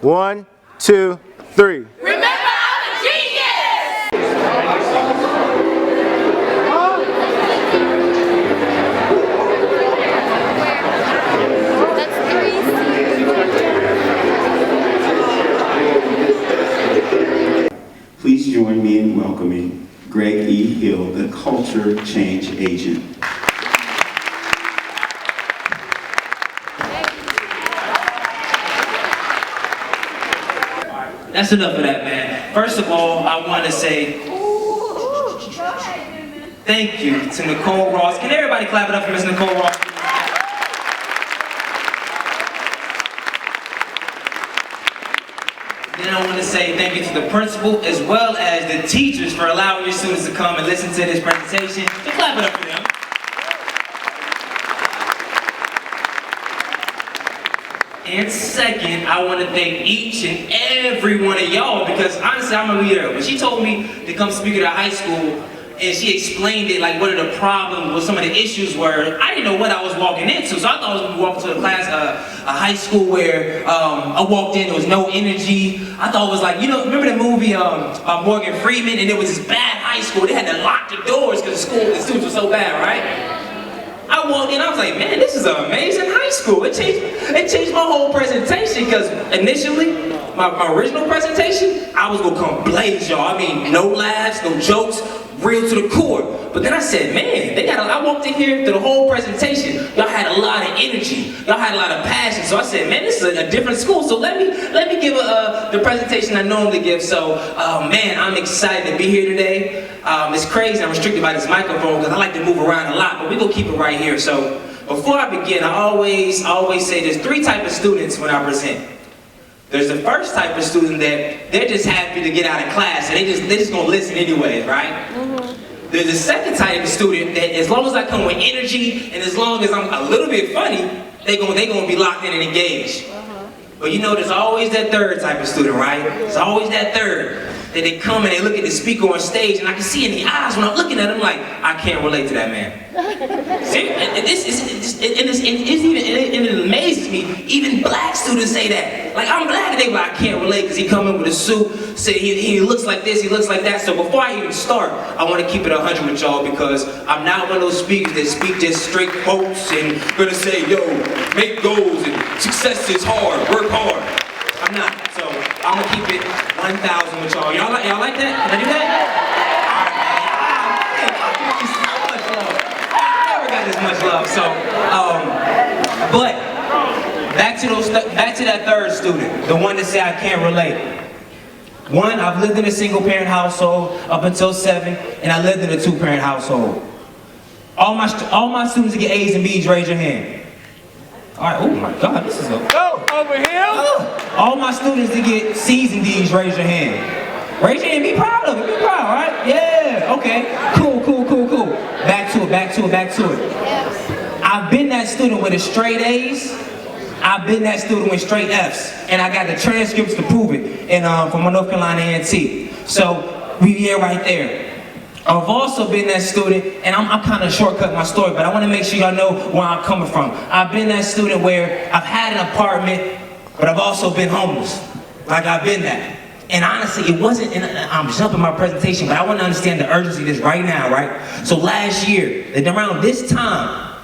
1, 2, 3. Remember, I'm a genius! That's 3. Please join me in welcoming Greg E. Hill, the Culture Change Agent. That's enough of that, man. First of all, I want to say thank you to Nicole Ross. Can everybody clap it up for Miss Nicole Ross? Then I want to say thank you to the principal as well as the teachers for allowing your students to come and listen to this presentation. So clap it up for them. And second, I want to thank each and every one of y'all because honestly, I'm a leader. When she told me to come speak at a high school and she explained it, like what are the problems, what some of the issues were, I didn't know what I was walking into. So I thought I was going to walk into a class, a high school where I walked in, there was no energy. I thought it was like, you know, remember the movie Morgan Freeman, and there was this bad high school. They had to lock the doors because the students were so bad, right? I walked in, I was like, man, this is an amazing high school. It changed my whole presentation because initially, my original presentation, I was gonna come blaze y'all. I mean, no laughs, no jokes, real to the core. But then I said, man, I walked in here through the whole presentation. Y'all had a lot of energy. Y'all had a lot of passion. So I said, man, this is a different school. So let me give the presentation I normally give. So, man, I'm excited to be here today. It's crazy, I'm restricted by this microphone because I like to move around a lot, but we're gonna keep it right here. So before I begin, I always say there's 3 types of students when I present. There's the first type of student that they're just happy to get out of class and they're just gonna listen anyways, right? Mm-hmm. There's the second type of student that as long as I come with energy and as long as I'm a little bit funny, they're gonna be locked in and engaged. But you know, there's always that third type of student, right? There's always that third. That they come and they look at the speaker on stage and I can see in the eyes when I'm looking at them like, I can't relate to that man. See, it amazes me, even black students say that. Like, I'm black today, but I can't relate because he come in with a suit, say he looks like this, he looks like that. So before I even start, I want to keep it 100 with y'all because I'm not one of those speakers that speak just straight quotes and gonna say, yo, make goals and success is hard, work hard. I'm not, so I'm gonna keep it 1,000 with y'all. Y'all like that? Can I do that? Alright, man. I give you so much love. I never got this much love. So, but back to that third student, the one that say I can't relate. One, I've lived in a single parent household up until 7, and I lived in a 2-parent household. All my students that get A's and B's, raise your hand. All right, oh my God, this is a... Go, over here. All my students that get C's and D's, raise your hand. Raise your hand, be proud of it, be proud, all right? Yeah, okay, cool. Back to it. I've been that student with the straight A's. I've been that student with straight F's. And I got the transcripts to prove it from my North Carolina A&T. So, we here right there. I've also been that student, and I'm kind of shortcutting my story, but I want to make sure y'all know where I'm coming from. I've been that student where I've had an apartment, but I've also been homeless. Like, I've been that. And honestly, it wasn't, and I'm jumping my presentation, but I want to understand the urgency of this right now, right? So last year, and around this time,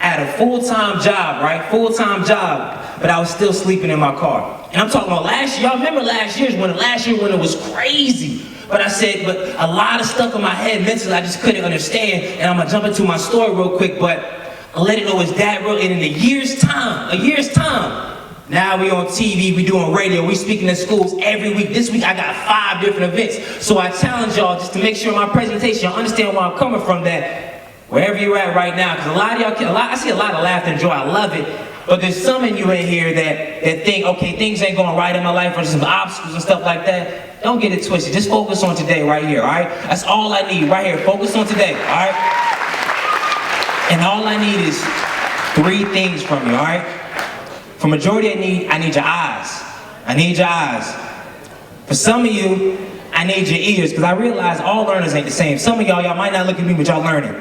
I had a full-time job, right? Full-time job, but I was still sleeping in my car. And I'm talking about last year. Y'all remember last year when it was crazy. But I said, but a lot of stuff in my head mentally I just couldn't understand. And I'm gonna jump into my story real quick, but I'll let it know it's that real. And in a year's time, now we on TV, we doing radio, we speaking in schools every week. This week I got 5 different events. So I challenge y'all just to make sure my presentation, y'all understand where I'm coming from, that wherever you're at right now, because a lot of y'all, I see a lot of laughter and joy, I love it. But there's some of you in here that think, okay, things ain't going right in my life, or there's some obstacles and stuff like that. Don't get it twisted. Just focus on today right here, all right? That's all I need right here. Focus on today, all right? And all I need is 3 things from you, all right? For majority, I need your eyes. I need your eyes. For some of you, I need your ears, because I realize all learners ain't the same. Some of y'all might not look at me, but y'all learning.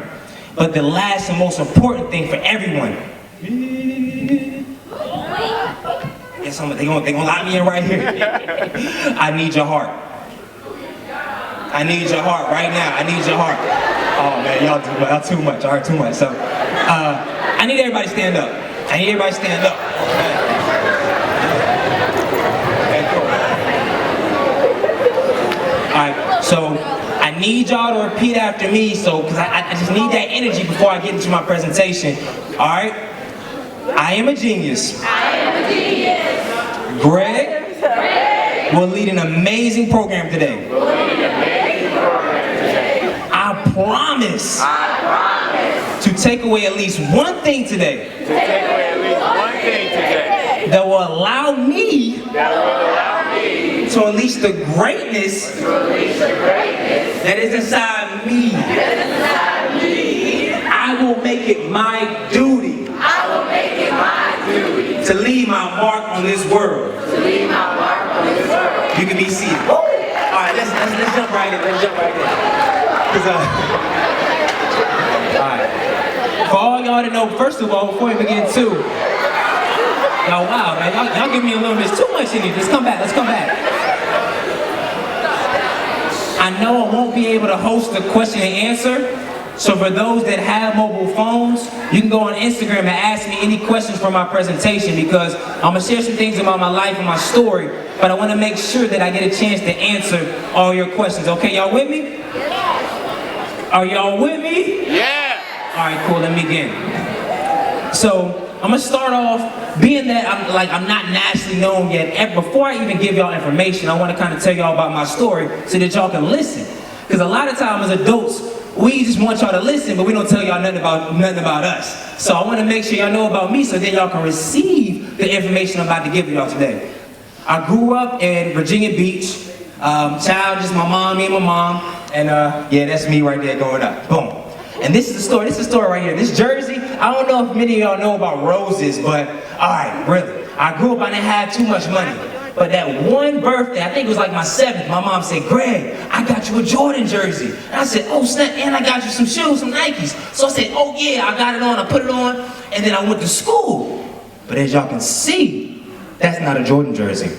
But the last and most important thing for everyone they gonna lock me in right here. I need your heart. I need your heart right now. I need your heart. Oh man, y'all too much. All right, too much. So, I need everybody to stand up. I need everybody to stand up. Okay, cool. All right, so I need y'all to repeat after me, because I just need that energy before I get into my presentation. All right? I am a genius. I am a genius. Greg will lead an amazing program today. I promise to take away at least one thing today that will allow me to unleash the greatness that is inside me. I will make it my duty to leave my mark on this world. You can be seated. All right, let's jump right in. Let's jump right in. All right. For all y'all to know, first of all, before we begin too, y'all, wow, man, y'all give me a little bit too much in here. Let's come back. I know I won't be able to host the question and answer. So for those that have mobile phones, you can go on Instagram and ask me any questions for my presentation, because I'm gonna share some things about my life and my story, but I wanna make sure that I get a chance to answer all your questions. Okay, y'all with me? Are y'all with me? Yeah. All right, cool, let me begin. So, I'm gonna start off, being that I'm not nationally known yet, before I even give y'all information, I wanna kind of tell y'all about my story so that y'all can listen. Because a lot of times as adults, we just want y'all to listen, but we don't tell y'all nothing about us. So I want to make sure y'all know about me so then y'all can receive the information I'm about to give y'all today. I grew up in Virginia Beach. Child, just me and my mom. And yeah, that's me right there going up. Boom. And this is the story. This is the story right here. This jersey, I don't know if many of y'all know about roses, but all right, really. I grew up, I didn't have too much money. But that one birthday, I think it was like my 7th, my mom said, Greg, I got you a Jordan jersey. And I said, oh snap, and I got you some shoes, some Nikes. So I said, oh yeah, I got it on, I put it on, and then I went to school. But as y'all can see, that's not a Jordan jersey.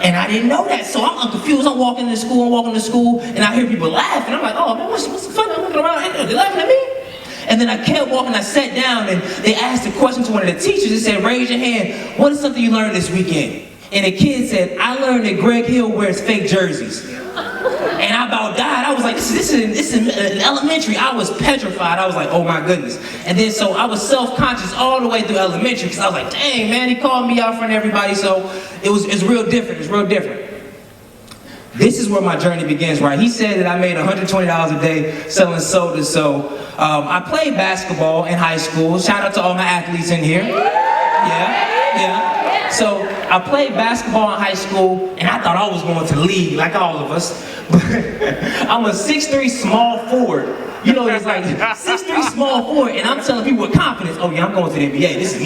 And I didn't know that, so I'm confused. I'm walking to school, and I hear people laughing. I'm like, oh man, what's the fun? I'm looking around, they're laughing at me? And then I kept walking, I sat down, and they asked a question to one of the teachers. They said, raise your hand, what is something you learned this weekend? And the kid said, I learned that Greg Hill wears fake jerseys. And I about died. I was like, this is elementary. I was petrified. I was like, oh my goodness. And then so I was self-conscious all the way through elementary, because I was like, dang man, he called me out in front of everybody. So it's real different. It's real different. This is where my journey begins, right? He said that I made $120 a day selling sodas. So I played basketball in high school. Shout out to all my athletes in here. Yeah. So I played basketball in high school, and I thought I was going to the league, like all of us. But I'm a 6'3" small forward. You know, it's like 6'3" small forward, and I'm telling people with confidence, oh yeah, I'm going to the NBA. This is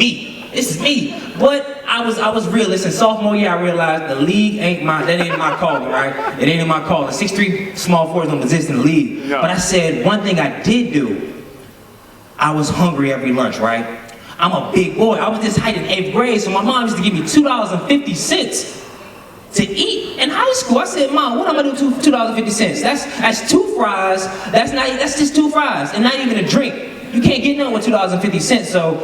me. But I was realist. In sophomore year, I realized the league ain't my calling, right? It ain't in my calling. 6'3" small forwards don't exist in the league. No. But I said one thing I did do. I was hungry every lunch, right? I'm a big boy. I was this height in 8th grade, so my mom used to give me $2.50 to eat in high school. I said, Mom, what am I gonna do with $2.50? That's 2 fries. That's just 2 fries, and not even a drink. You can't get none with $2.50. So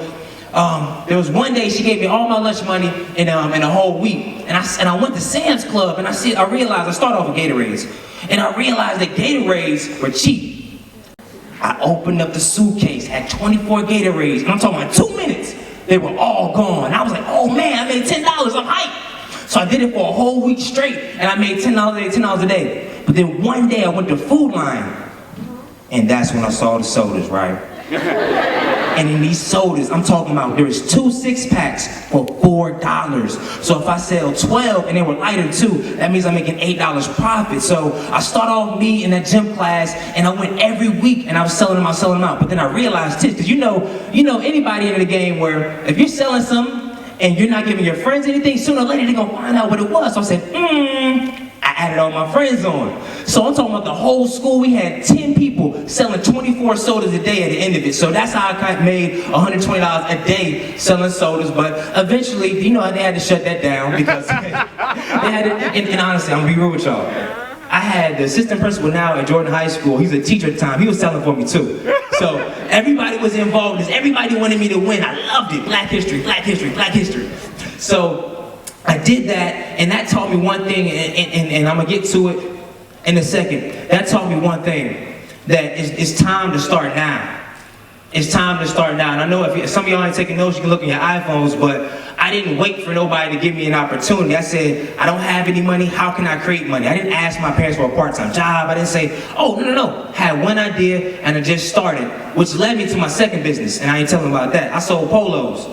there was one day she gave me all my lunch money in a whole week, and I went to Sam's Club, and I realized I started off with Gatorades, and I realized that Gatorades were cheap. I opened up the suitcase, had 24 Gatorades, and I'm talking about 2 minutes, they were all gone. I was like, oh man, I made $10, I'm hyped. So I did it for a whole week straight, and I made $10 a day. But then one day I went to Food Line, and that's when I saw the sodas, right? And in these sodas, I'm talking about there's 2 6-packs for $4. So if I sell 12 and they were lighter too, that means I'm making $8 profit. So I start off me in that gym class, and I went every week, and I was selling them out. But then I realized this, because you know anybody in the game where if you're selling something and you're not giving your friends anything, sooner or later they're gonna find out what it was. So I said, I added all my friends on. So I'm talking about the whole school. We had 10 people selling 24 sodas a day at the end of it. So that's how I made $120 a day selling sodas. But eventually, you know, they had to shut that down because they had to, and honestly, I'm gonna be real with y'all. I had the assistant principal now at Jordan High School. He was a teacher at the time. He was selling for me too. So everybody was involved in this. Everybody wanted me to win. I loved it. Black history, black history, black history. So I did that, and that taught me one thing, and I'm gonna get to it in a second. That taught me one thing, that it's time to start now. It's time to start now. And I know if some of y'all ain't taking notes, you can look on your iPhones, but I didn't wait for nobody to give me an opportunity. I said, I don't have any money, how can I create money? I didn't ask my parents for a part-time job. I didn't say, oh, no. I had one idea, and I just started, which led me to my second business, and I ain't telling about that. I sold polos.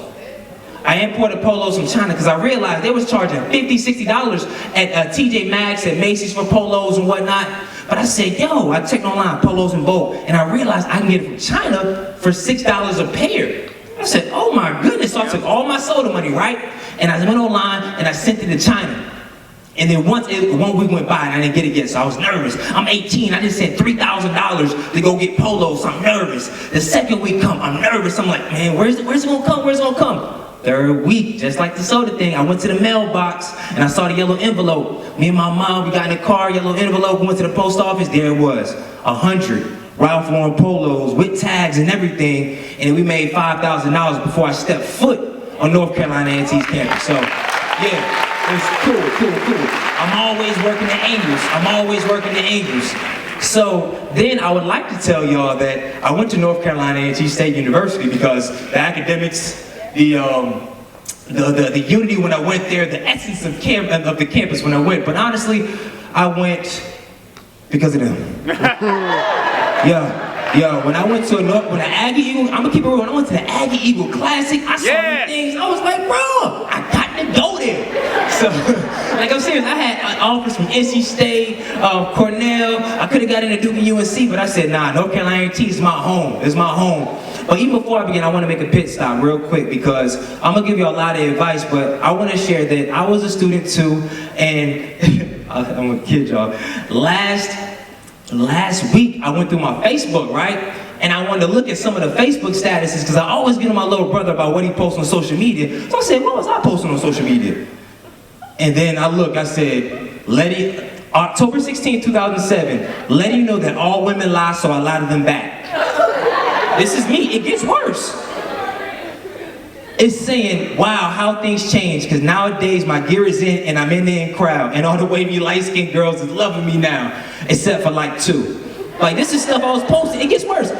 I imported polos from China because I realized they was charging $50, $60 at TJ Maxx and Macy's for polos and whatnot. But I said, yo, I checked online, polos in bulk, and I realized I can get it from China for $6 a pair. I said, oh my goodness. So I took all my soda money, right? And I went online and I sent it to China. And then one week went by and I didn't get it yet, so I was nervous. I'm 18, I just sent $3,000 to go get polos, so I'm nervous. The second week come, I'm nervous. I'm like, man, where's it gonna come? Where's it gonna come? Third week, just like the soda thing, I went to the mailbox and I saw the yellow envelope. Me and my mom, we got in the car, yellow envelope, went to the post office, there it was, 100 Ralph Lauren polos with tags and everything, and we made $5,000 before I stepped foot on North Carolina A&T's campus. So, yeah, it was cool. I'm always working the angles. So then I would like to tell y'all that I went to North Carolina A&T State University because the academics, the unity when I went there, the essence of the campus when I went. But honestly, I went because of them. Yeah. When I went to when the Aggie Eagle, I'm gonna keep it real. When I went to the Aggie Eagle Classic, I saw the things. I was like, bro, I got to go there. So, like I'm serious, I had offers from NC State, Cornell. I could have got into Duke and UNC, but I said, nah, North Carolina A&T is my home. It's my home. But even before I begin, I want to make a pit stop real quick because I'm gonna give you a lot of advice, but I want to share that I was a student too, and I'm gonna kid y'all. Last week, I went through my Facebook, right? And I wanted to look at some of the Facebook statuses because I always get on my little brother about what he posts on social media. So I said, what was I posting on social media? And then I said, October 16, 2007, letting you know that all women lie, so I lie to them back. This is me, it gets worse. It's saying, wow, how things change, because nowadays my gear is in and I'm in the crowd, and all the wavy light-skinned girls is loving me now, except for like 2. Like, this is stuff I was posting, it gets worse.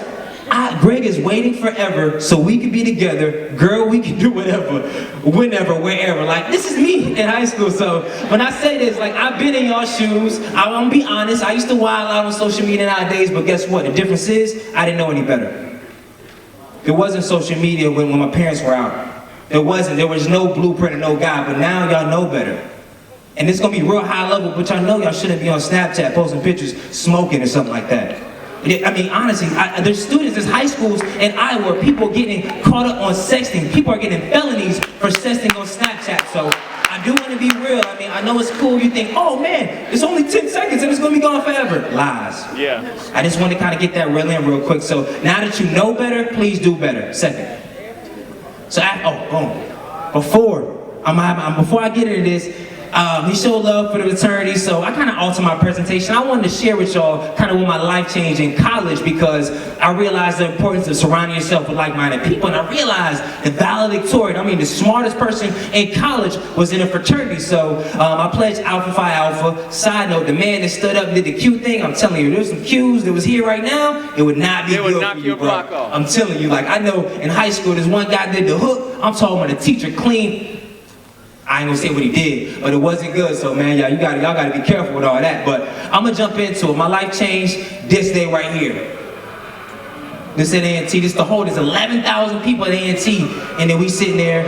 Greg is waiting forever so we can be together. Girl, we can do whatever, whenever, wherever. Like, this is me in high school. So when I say this, like, I've been in y'all's shoes. I'm gonna be honest, I used to wild out on social media nowadays, but guess what? The difference is, I didn't know any better. There wasn't social media when my parents were out. There was no blueprint or no guide, but now y'all know better. And it's gonna be real high level, but y'all know y'all shouldn't be on Snapchat posting pictures smoking or something like that. I mean, honestly, there's students, there's high schools in Iowa where people are getting caught up on sexting. People are getting felonies for sexting on Snapchat. So I do want to be real. I mean, I know it's cool. You think, oh man, it's only 10 seconds and it's going to be gone forever. Lies. Yeah. I just want to kind of get that real quick. So now that you know better, please do better. Second. So, before I get into this, he showed love for the fraternity, so I kind of altered my presentation. I wanted to share with y'all kind of what my life changed in college because I realized the importance of surrounding yourself with like-minded people, and I realized the valedictorian, the smartest person in college was in a fraternity. So I pledged Alpha Phi Alpha. Side note, the man that stood up and did the Q thing, I'm telling you, there's some Qs that was here right now, it would not be good for you, bro. I'm telling you, like, I know in high school, there's one guy that did the hook. I'm talking about the teacher clean. I ain't gonna say what he did, but it wasn't good. So man, y'all gotta be careful with all that. But I'm gonna jump into it. My life changed this day right here. This at A&T, this the whole, there's 11,000 people at A&T, and then we sitting there.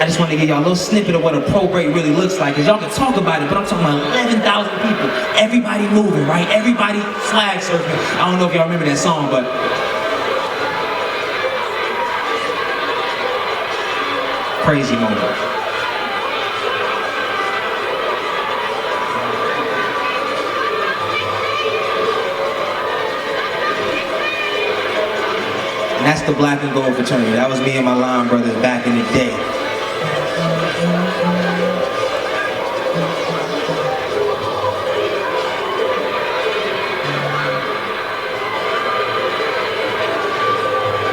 I just want to give y'all a little snippet of what a pro break really looks like, because y'all can talk about it, but I'm talking about 11,000 people. Everybody moving, right? Everybody flag surfing. I don't know if y'all remember that song, but crazy moment. that's the black and gold fraternity. That was me and my line brothers back in the day.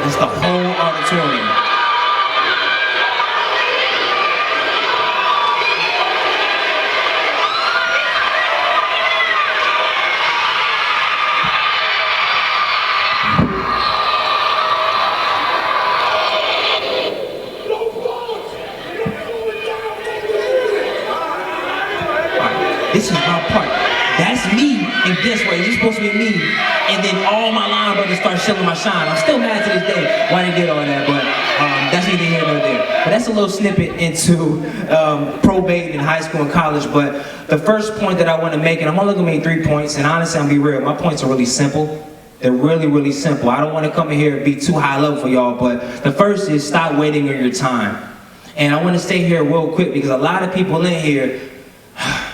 It's the whole auditorium. This is my part. That's me, and guess what? It's supposed to be me, and then all my line brothers start showing my shine. I'm still mad to this day why they did all that, but that's neither here nor there. But that's a little snippet into probate in high school and college. But the first point that I want to make, and I'm only going to make 3 points, and honestly, I'm going to be real, my points are really simple. They're really, really simple. I don't want to come in here and be too high level for y'all, but the first is stop waiting on your time. And I want to stay here real quick because a lot of people in here,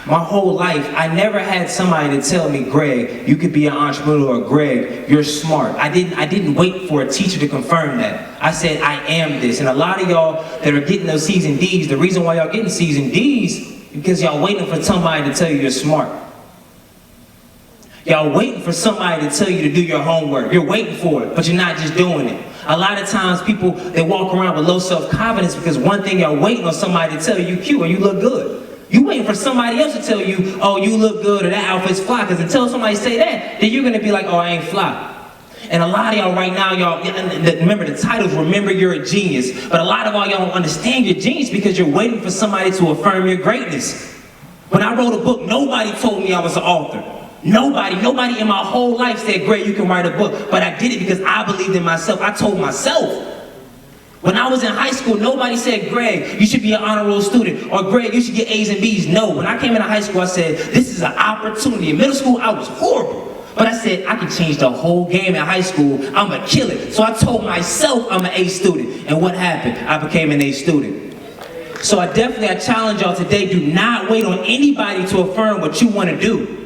my whole life, I never had somebody to tell me, Greg, you could be an entrepreneur, or Greg, you're smart. I didn't wait for a teacher to confirm that. I said, I am this. And a lot of y'all that are getting those C's and D's, the reason why y'all getting C's and D's is because y'all waiting for somebody to tell you you're smart. Y'all waiting for somebody to tell you to do your homework. You're waiting for it, but you're not just doing it. A lot of times people, they walk around with low self-confidence because one thing y'all waiting on somebody to tell you you're cute or you look good. You waiting for somebody else to tell you, oh, you look good or that outfit's fly, because until somebody say that, then you're going to be like, oh, I ain't fly. And a lot of y'all right now, y'all, remember the titles, remember you're a genius, but a lot of y'all don't understand your genius because you're waiting for somebody to affirm your greatness. When I wrote a book, nobody told me I was an author. Nobody in my whole life said, Greg, you can write a book, but I did it because I believed in myself. I told myself. When I was in high school, nobody said, Greg, you should be an honor roll student, or Greg, you should get A's and B's. No, when I came into high school, I said, this is an opportunity. In middle school, I was horrible. But I said, I can change the whole game in high school. I'm going to kill it. So I told myself I'm an A student. And what happened? I became an A student. So I challenge y'all today, do not wait on anybody to affirm what you want to do.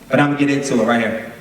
But I'm going to get into it right here.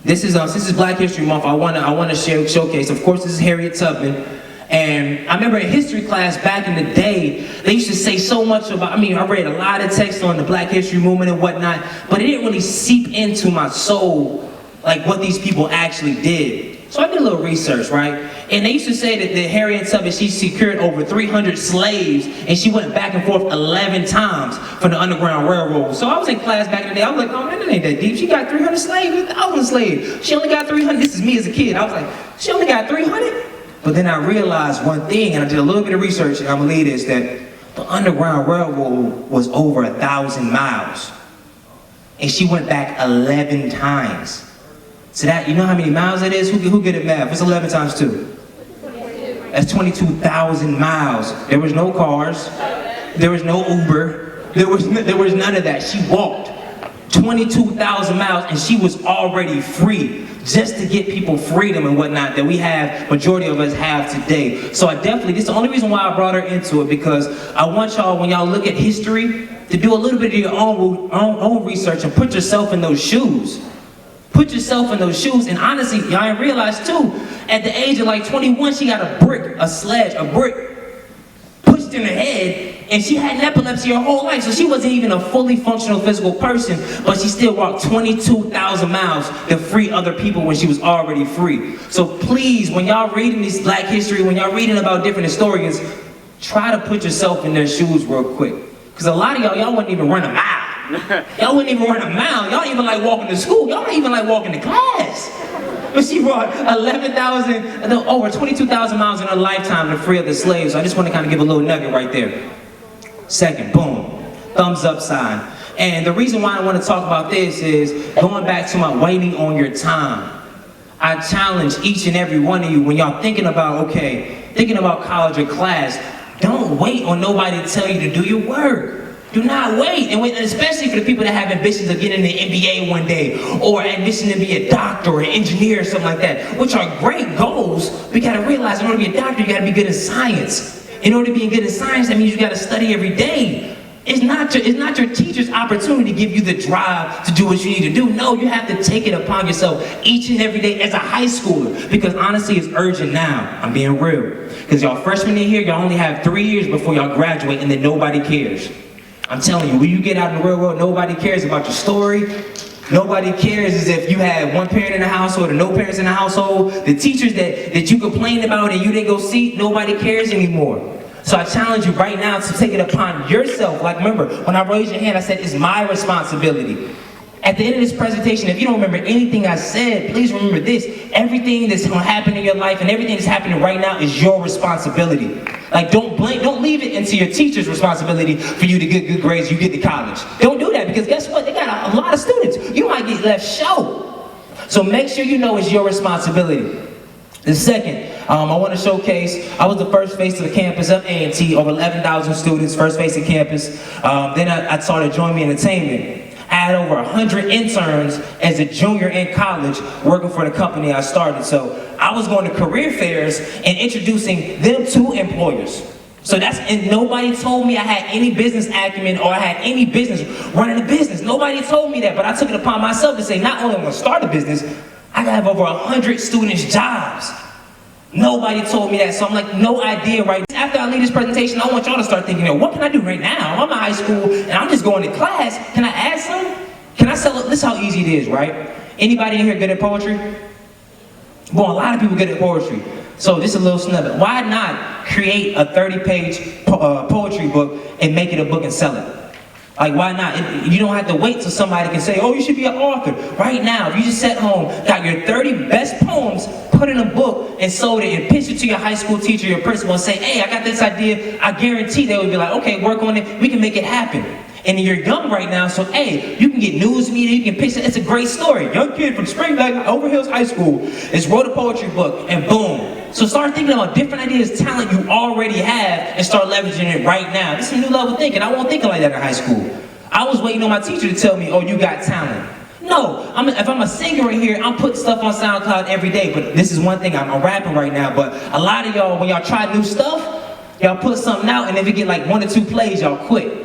This is Black History Month. I want to showcase. Of course, this is Harriet Tubman. And I remember in history class back in the day, they used to say so much about, I read a lot of text on the Black History movement and whatnot, but it didn't really seep into my soul, like what these people actually did. So I did a little research, right? And they used to say that Harriet Tubman, she secured over 300 slaves, and she went back and forth 11 times for the Underground Railroad. So I was in class back in the day, I was like, oh man, that ain't that deep. She got 300 slaves, 1,000 slaves. She only got 300, this is me as a kid. I was like, she only got 300? But then I realized one thing, and I did a little bit of research, and I'm gonna lead this, that the Underground Railroad was over 1,000 miles. And she went back 11 times. So that, you know how many miles that is? Who good at math? What's 11 times 2? That's 22,000 miles. There was no cars. There was no Uber. There was none of that. She walked 22,000 miles, and she was already free, just to get people freedom and whatnot that we have, majority of us have today. So this is the only reason why I brought her into it, because I want y'all, when y'all look at history, to do a little bit of your own research and put yourself in those shoes. Put yourself in those shoes, and honestly, y'all ain't realized too, at the age of like 21, she got a brick pushed in her head, and she had epilepsy her whole life, so she wasn't even a fully functional physical person, but she still walked 22,000 miles to free other people when she was already free. So please, when y'all reading this Black history, when y'all reading about different historians, try to put yourself in their shoes real quick. Because a lot of y'all wouldn't even run a mile. Y'all wouldn't even run a mile. Y'all don't even like walking to school. Y'all don't even like walking to class. But she brought 11,000, over 22,000 miles in her lifetime to free other slaves. So I just want to kind of give a little nugget right there. Second, boom, thumbs up sign. And the reason why I want to talk about this is going back to my waiting on your time. I challenge each and every one of you, when y'all thinking about college or class, don't wait on nobody to tell you to do your work. Do not wait, and especially for the people that have ambitions of getting an MBA one day, or ambition to be a doctor or an engineer or something like that, which are great goals. We gotta realize in order to be a doctor, you gotta be good in science. In order to be good in science, that means you gotta study every day. It's not your teacher's opportunity to give you the drive to do what you need to do. No, you have to take it upon yourself each and every day as a high schooler. Because honestly, it's urgent now. I'm being real. Because y'all freshmen in here, y'all only have 3 years before y'all graduate, and then nobody cares. I'm telling you, when you get out in the real world, nobody cares about your story. Nobody cares as if you had one parent in the household or no parents in the household. The teachers that you complained about and you didn't go see, nobody cares anymore. So I challenge you right now to take it upon yourself. Like, remember, when I raised your hand, I said, it's my responsibility. At the end of this presentation, if you don't remember anything I said, please remember this. Everything that's going to happen in your life and everything that's happening right now is your responsibility. Like, don't leave it into your teacher's responsibility for you to get good grades, you get to college. Don't do that, because guess what? They got a lot of students. You might get left short. So make sure you know it's your responsibility. The second, I want to showcase, I was the first face to the campus of A&T, over 11,000 students, first face to campus. Then I started Join Me Entertainment. I had over 100 interns as a junior in college working for the company I started. So I was going to career fairs and introducing them to employers. So and nobody told me I had any business acumen or I had any business running a business. Nobody told me that, but I took it upon myself to say, not only am I going to start a business, I have over 100 students' jobs. Nobody told me that, so I'm like, no idea right now. After I leave this presentation, I want y'all to start thinking, what can I do right now? I'm in high school and I'm just going to class. Can I add something? Can I sell it? This is how easy it is, right? Anybody in here good at poetry? Well, a lot of people good at poetry. So this is a little snippet. Why not create a 30-page poetry book and make it a book and sell it? Like, why not? You don't have to wait till somebody can say, oh, you should be an author. Right now, if you just sat home, got your 30 best poems, put in a book and sold it and pitched it to your high school teacher, your principal, and say, hey, I got this idea. I guarantee they would be like, okay, work on it. We can make it happen. And you're young right now, so hey, you can get news media, you can pitch it. It's a great story. Young kid from Spring Lake, Over Hills High School, is wrote a poetry book, and boom. So start thinking about different ideas, talent you already have, and start leveraging it right now. This is a new level thinking. I wasn't thinking like that in high school. I was waiting on my teacher to tell me, oh, you got talent. No, if I'm a singer in here, I'm putting stuff on SoundCloud every day. But this is one thing, I'm rapping right now. But a lot of y'all, when y'all try new stuff, y'all put something out, and if it get like 1 or 2 plays, y'all quit.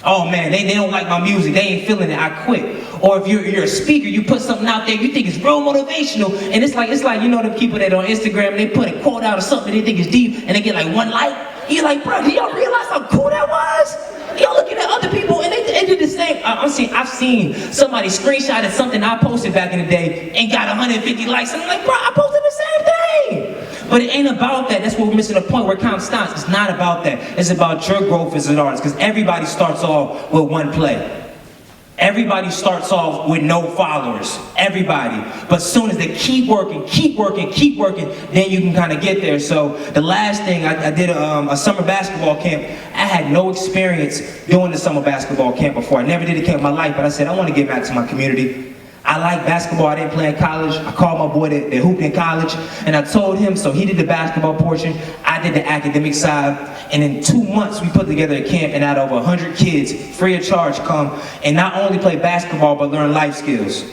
Oh man, they don't like my music, they ain't feeling it, I quit. Or if you're a speaker, you put something out there, you think it's real motivational, and it's like you know the people that on Instagram, they put a quote out or something, they think it's deep, and they get like 1 like. You're like, bro, do y'all realize how cool that was? Y'all looking at other people, and they did the same. I've seen somebody screenshotted something I posted back in the day and got 150 likes, and I'm like, bro, I posted the same thing. But it ain't about that. That's what we're missing the point where count stops. It's not about that. It's about your growth as an artist, because everybody starts off with 1 play. Everybody starts off with no followers. Everybody. But as soon as they keep working, then you can kind of get there. So the last thing, I did a summer basketball camp. I had no experience doing the summer basketball camp before. I never did a camp in my life, but I said, I want to give back to my community. I like basketball, I didn't play in college. I called my boy that hooped in college, and I told him, so he did the basketball portion, I did the academic side, and in 2 months we put together a camp and had over 100 kids, free of charge, come and not only play basketball, but learn life skills.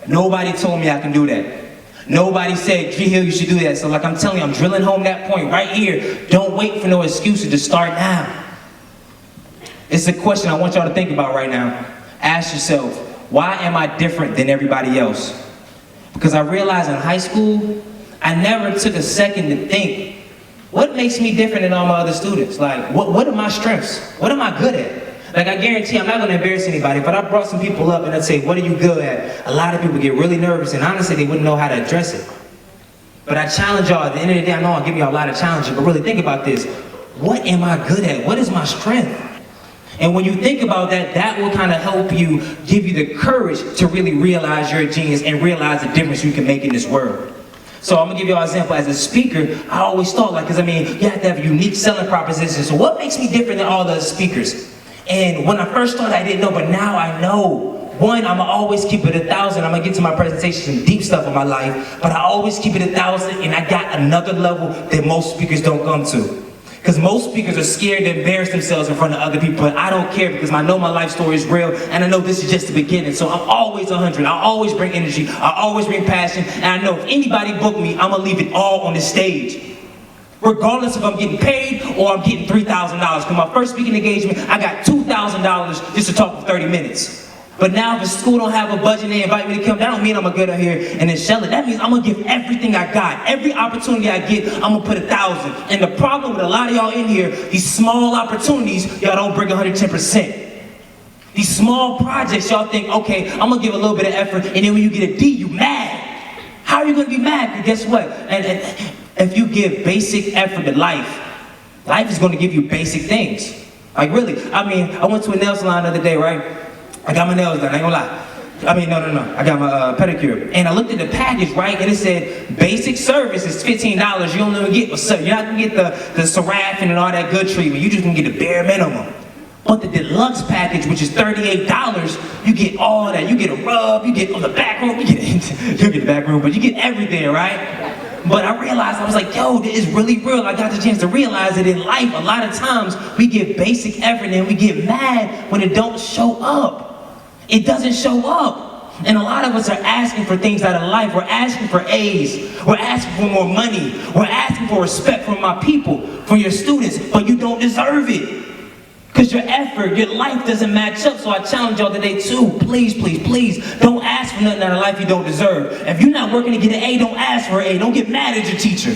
Nobody told me I can do that. Nobody said, G Hill, you should do that. So like I'm telling you, I'm drilling home that point right here. Don't wait for no excuses, to start now. It's a question I want y'all to think about right now. Ask yourself, why am I different than everybody else? Because I realized in high school, I never took a second to think, what makes me different than all my other students? Like, what are my strengths? What am I good at? Like, I guarantee I'm not going to embarrass anybody, but I brought some people up and I'd say, what are you good at? A lot of people get really nervous, and honestly, they wouldn't know how to address it. But I challenge y'all, at the end of the day, I know I'm giving y'all a lot of challenges, but really think about this. What am I good at? What is my strength? And when you think about that, that will kind of help you, give you the courage to really realize you're a genius and realize the difference you can make in this world. So I'm gonna give you an example. As a speaker, I always thought you have to have unique selling propositions. So what makes me different than all the other speakers? And when I first started, I didn't know, but now I know. One, I'm gonna always keep it 1,000. I'm gonna get to my presentation, some deep stuff in my life, but I always keep it 1,000, and I got another level that most speakers don't come to. Because most speakers are scared to embarrass themselves in front of other people, but I don't care, because I know my life story is real, and I know this is just the beginning. So I'm always 100. I always bring energy. I always bring passion, and I know if anybody book me, I'm gonna leave it all on the stage. regardless if I'm getting paid or I'm getting $3,000. Because my first speaking engagement, I got $2,000 just to talk for 30 minutes. But now if a school don't have a budget and they invite me to come, that don't mean I'm gonna get out here and then shell it. That means I'm gonna give everything I got. Every opportunity I get, I'm gonna put 1,000. And the problem with a lot of y'all in here, these small opportunities, y'all don't bring 110%. These small projects, y'all think, okay, I'm gonna give a little bit of effort, and then when you get a D, you mad. How are you gonna be mad? Because guess what? And if you give basic effort to life, life is gonna give you basic things. Like really, I mean, I went to a nail salon the other day, right? I got my nails done, I ain't gonna lie. I mean, no. I got my pedicure. And I looked at the package, right? And it said, basic service is $15. You don't even get, you're not gonna get the Seraphin and all that good treatment. You just gonna get the bare minimum. But the deluxe package, which is $38, you get all that. You get a rub, you get on the back room, you get the back room, but you get everything, right? But I realized, I was like, yo, this is really real. I got the chance to realize that in life, a lot of times, we give basic effort and we get mad when it don't show up. It doesn't show up. And a lot of us are asking for things out of life. We're asking for A's. We're asking for more money. We're asking for respect from my people, from your students, but you don't deserve it. Because your effort, your life doesn't match up. So I challenge y'all today too, please, don't ask for nothing out of life you don't deserve. If you're not working to get an A, don't ask for an A. Don't get mad at your teacher.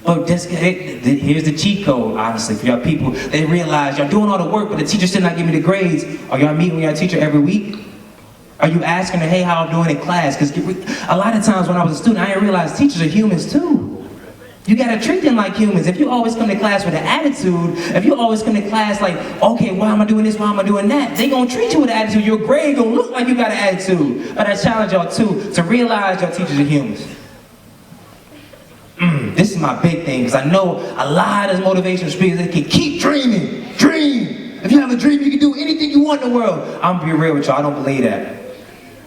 But here's the cheat code, honestly, for y'all people. They realize y'all doing all the work, but the teacher still not giving me the grades. Are y'all meeting with y'all teacher every week? Are you asking her, hey, how I'm doing in class? Because a lot of times when I was a student, I didn't realize teachers are humans too. You gotta treat them like humans. If you always come to class with an attitude, if you always come to class like, okay, why am I doing this, why am I doing that? They gonna treat you with an attitude. Your grade gonna look like you got an attitude. But I challenge y'all too, to realize your teachers are humans. This is my big thing, because I know a lot of motivational speakers that can keep dreaming. Dream! If you have a dream, you can do anything you want in the world. I'm gonna be real with y'all, I don't believe that.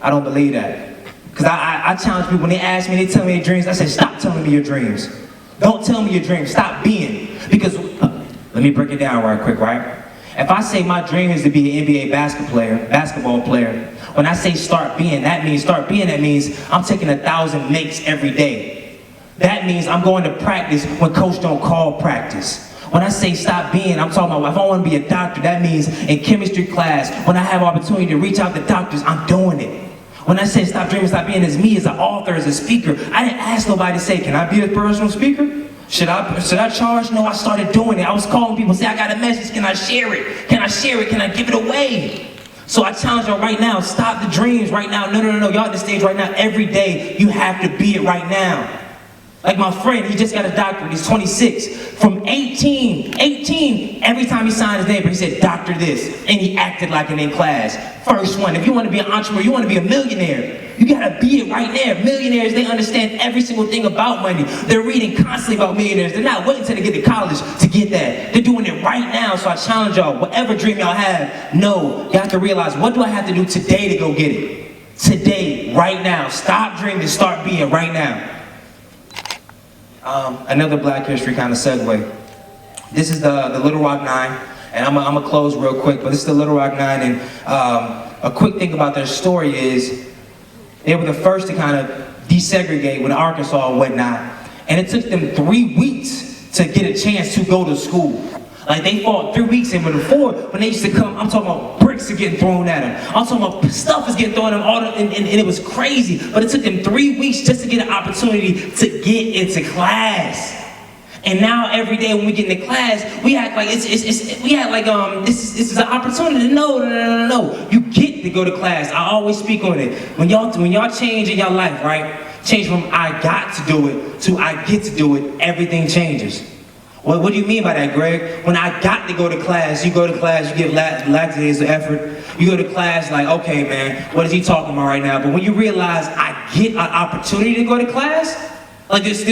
I don't believe that. Because I challenge people, when they ask me, they tell me their dreams, I say, stop telling me your dreams. Don't tell me your dreams, stop being. Because, let me break it down right quick, right? If I say my dream is to be an NBA basketball player, when I say start being, that means I'm taking 1,000 makes every day. That means I'm going to practice when coach don't call practice. When I say stop being, I'm talking about if I want to be a doctor, that means in chemistry class, when I have opportunity to reach out to doctors, I'm doing it. When I say stop dreaming, stop being, as me, as an author, as a speaker, I didn't ask nobody to say, can I be a personal speaker? Should I charge? No, I started doing it. I was calling people, say, I got a message, can I share it? Can I share it? Can I give it away? So I challenge y'all right now, stop the dreams right now. No, y'all at the stage right now, every day, you have to be it right now. Like my friend, he just got a doctorate, he's 26. From 18, every time he signed his name, he said, Dr. This, and he acted like it in class. First one, if you want to be an entrepreneur, you want to be a millionaire, you gotta be it right there. Millionaires, they understand every single thing about money. They're reading constantly about millionaires. They're not waiting until they get to college to get that. They're doing it right now, so I challenge y'all, whatever dream y'all have, no, you have to realize, what do I have to do today to go get it? Today, right now. Stop dreaming, start being right now. Another Black History kind of segue. This is the Little Rock Nine, and I'm gonna close real quick, but this is the Little Rock Nine, and a quick thing about their story is they were the first to kind of desegregate with Arkansas and whatnot, and it took them 3 weeks to get a chance to go to school. Like they fought 3 weeks, and before, when they used to come, I'm talking about bricks are getting thrown at them. I'm talking about stuff is getting thrown at them, and it was crazy. But it took them 3 weeks just to get an opportunity to get into class. And now every day when we get into class, we act like this is an opportunity. No. You get to go to class. I always speak on it. When y'all change in your life, right? Change from I got to do it to I get to do it, everything changes. What do you mean by that, Greg? When I got to go to class, you go to class, you give laxatives of effort. You go to class like, okay, man, what is he talking about right now? But when you realize I get an opportunity to go to class, like this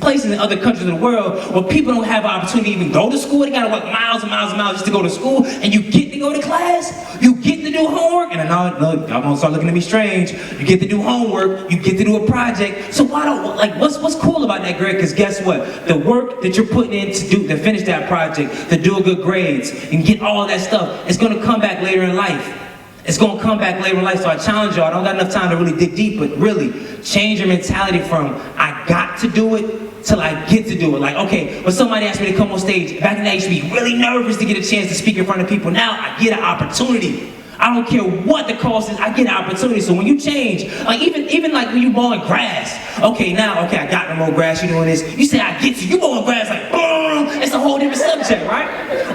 place in other countries of the world where people don't have an opportunity to even go to school. They gotta walk miles and miles and miles just to go to school, and you get to go to class. You get to do homework, and I know y'all gonna start looking at me strange. You get to do homework. You get to do a project. So what's cool about that, Greg? Because guess what? The work that you're putting in to finish that project, to do good grades, and get all that stuff, it's gonna come back later in life. It's gonna come back later in life, so I challenge y'all. I don't got enough time to really dig deep, but really change your mentality from I got to do it till I get to do it. Like, okay, when somebody asked me to come on stage, back in the day I used to be really nervous to get a chance to speak in front of people. Now I get an opportunity. I don't care what the cost is, I get an opportunity. So when you change, like even like when you mowing grass, okay, I got no more grass, you doing this. You say I get you mowing grass, like, boom, it's a whole different subject, right?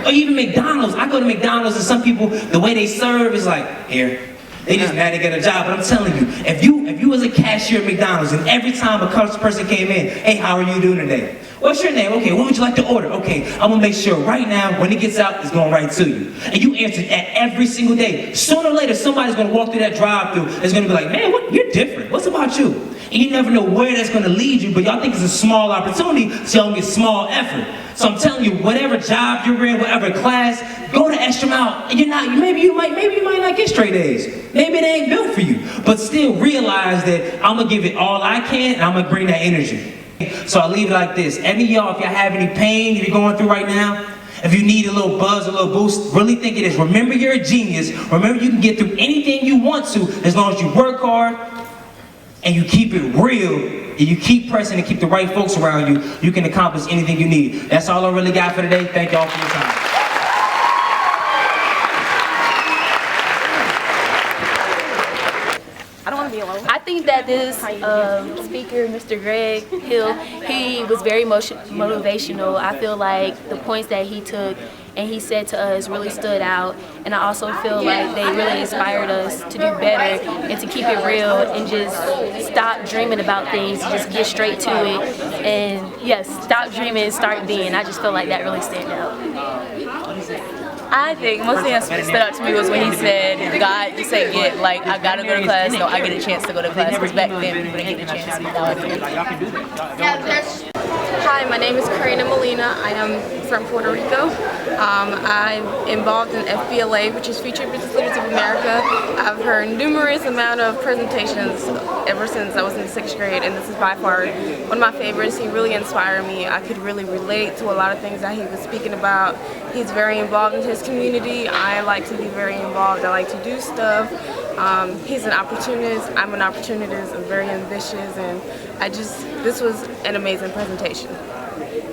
Or even McDonald's. I go to McDonald's and some people, the way they serve is like, here. They just mad to get a job, but I'm telling you, if you was a cashier at McDonald's and every time a person came in, hey, how are you doing today? What's your name? Okay, what would you like to order? Okay, I'm gonna make sure right now when it gets out, it's going right to you. And you answer that every single day. Sooner or later, somebody's gonna walk through that drive-thru that's gonna be like, man, you're different. What's about you? And you never know where that's gonna lead you, but y'all think it's a small opportunity, so y'all get small effort. So I'm telling you, whatever job you're in, whatever class, go the extra mile. And maybe you might not get straight A's. Maybe it ain't built for you. But still realize that I'm gonna give it all I can and I'm gonna bring that energy. So I leave it like this. Any of y'all, if y'all have any pain that you're going through right now, if you need a little buzz, a little boost, really think it is. Remember you're a genius. Remember you can get through anything you want to as long as you work hard and you keep it real. And you keep pressing and keep the right folks around you, you can accomplish anything you need. That's all I really got for today. Thank y'all for your time. I think that this speaker, Mr. Greg Hill, he was very motivational. I feel like the points that he took and he said to us really stood out, and I also feel like they really inspired us to do better and to keep it real and just stop dreaming about things, just get straight to it, and yes, stop dreaming and start being. I just feel like that really stand out. I think most thing that stood out to me was when he said, God, you say get, like, I gotta go to class, so I get a chance to go to class, because back then people didn't get a chance, but now I do. Hi, my name is Karina Molina. I am from Puerto Rico. I'm involved in FBLA, which is Future Business Leaders of America. I've heard numerous amount of presentations ever since I was in the 6th grade, and this is by far one of my favorites. He really inspired me. I could really relate to a lot of things that he was speaking about. He's very involved in his community. I like to be very involved. I like to do stuff. He's an opportunist. I'm an opportunist. I'm very ambitious, and this was an amazing presentation.